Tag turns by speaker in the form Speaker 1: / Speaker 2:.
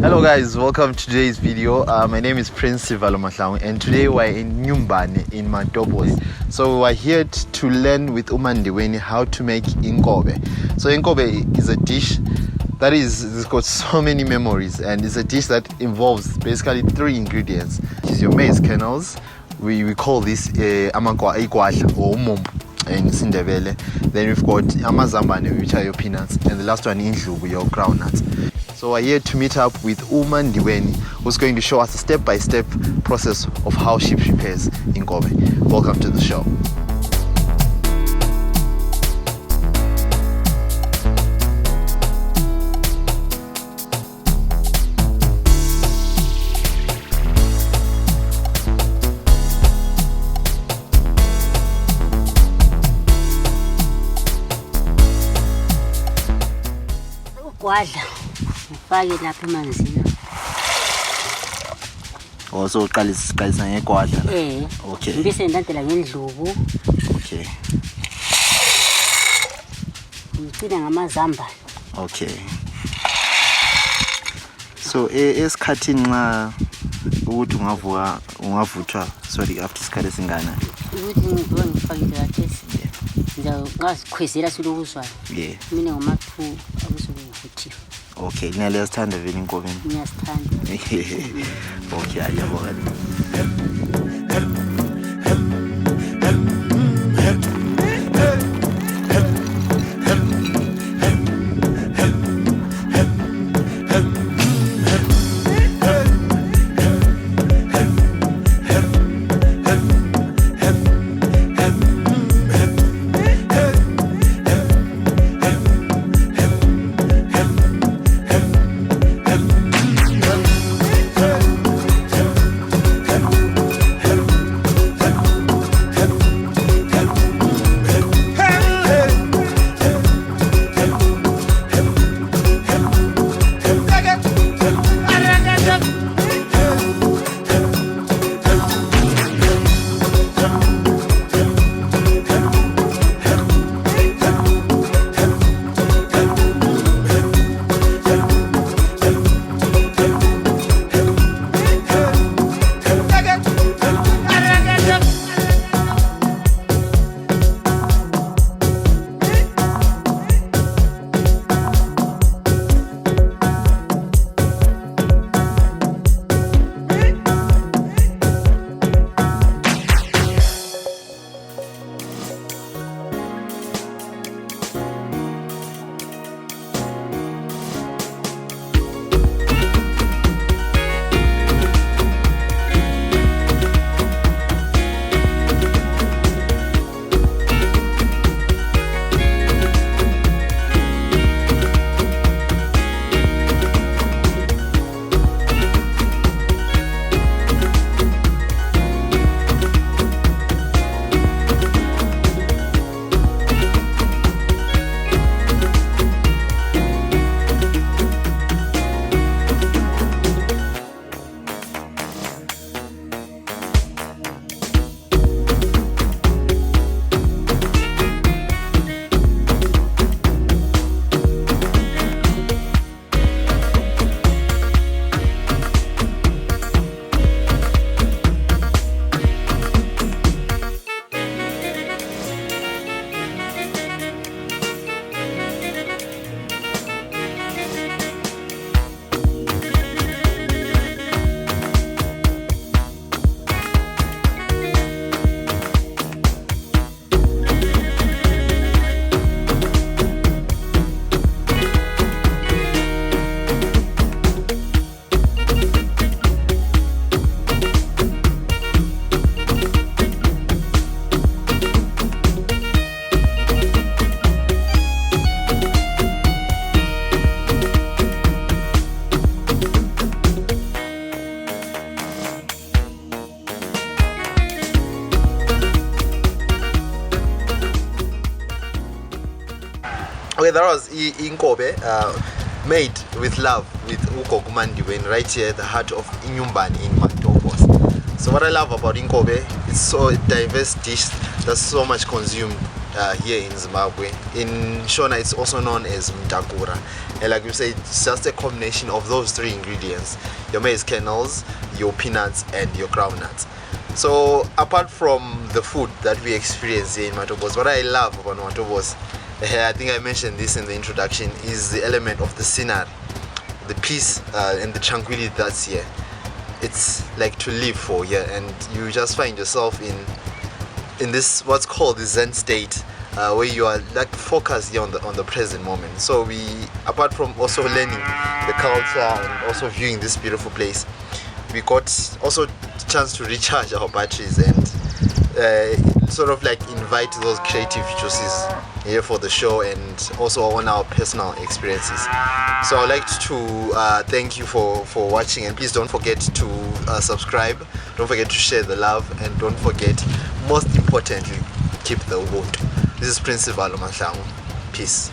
Speaker 1: Hello guys, welcome to today's video. My name is Prince Sivalomahlamu and today we're in Nyumbane in Matobos. So we're here to learn with uMandiweni how to make Inkobe. So Inkobe is a dish that it's got so many memories, and it's a dish that involves basically 3 ingredients. It's your maize kernels. We call this amakwa or umombo in Sindebele. Then we've got amazambane, which are your peanuts, and the last one iNyumbane, your groundnuts. So we're here to meet up with uMandiweni, who's going to show us a step-by-step process of how she prepares Inkobe. Welcome to the show.
Speaker 2: Fake lapha emanzini.
Speaker 1: Also uqalisa ngegwadla. Okay.
Speaker 2: Bese ndandela ngendlubu.
Speaker 1: Okay.
Speaker 2: Ngicina ngamazamba.
Speaker 1: Okay. So esikhathini nxa ukuthi ungavuthwa sorry after isikhathi singana.
Speaker 2: Ukuthi ngibuka ngifakile kathesi. Ngazikhwezela silokuzwa.
Speaker 1: Yeah.
Speaker 2: Mina ngoma2 akusobuvuthiwe.
Speaker 1: Okay, ngiyazithanda vele inkobe.
Speaker 2: Ngiyazithanda.
Speaker 1: Okay, ayabona. Okay, that was Inkobe, made with love with uMandiweni right here at the heart of eNyumbane in Matobos. So what I love about Inkobe, it's so a diverse dish that's so much consumed here in Zimbabwe. In Shona, it's also known as Mutakura. And like we say, it's just a combination of those three ingredients: your maize kernels, your peanuts, and your groundnuts. So apart from the food that we experience here in Matobos, what I love about Matobos, I think I mentioned this in the introduction, is the element of the scenery, the peace and the tranquility that's here. It's like to live for here, and you just find yourself in this what's called the Zen state, where you are like focused here on the present moment. So we, apart from also learning the culture and also viewing this beautiful place, we got also the chance to recharge our batteries and sort of like invite those creative juices here for the show and also on our personal experiences. So I'd like to thank you for watching, and please don't forget to subscribe, don't forget to share the love, and don't forget, most importantly, keep the wood. This is Principal Mahlangu. Peace.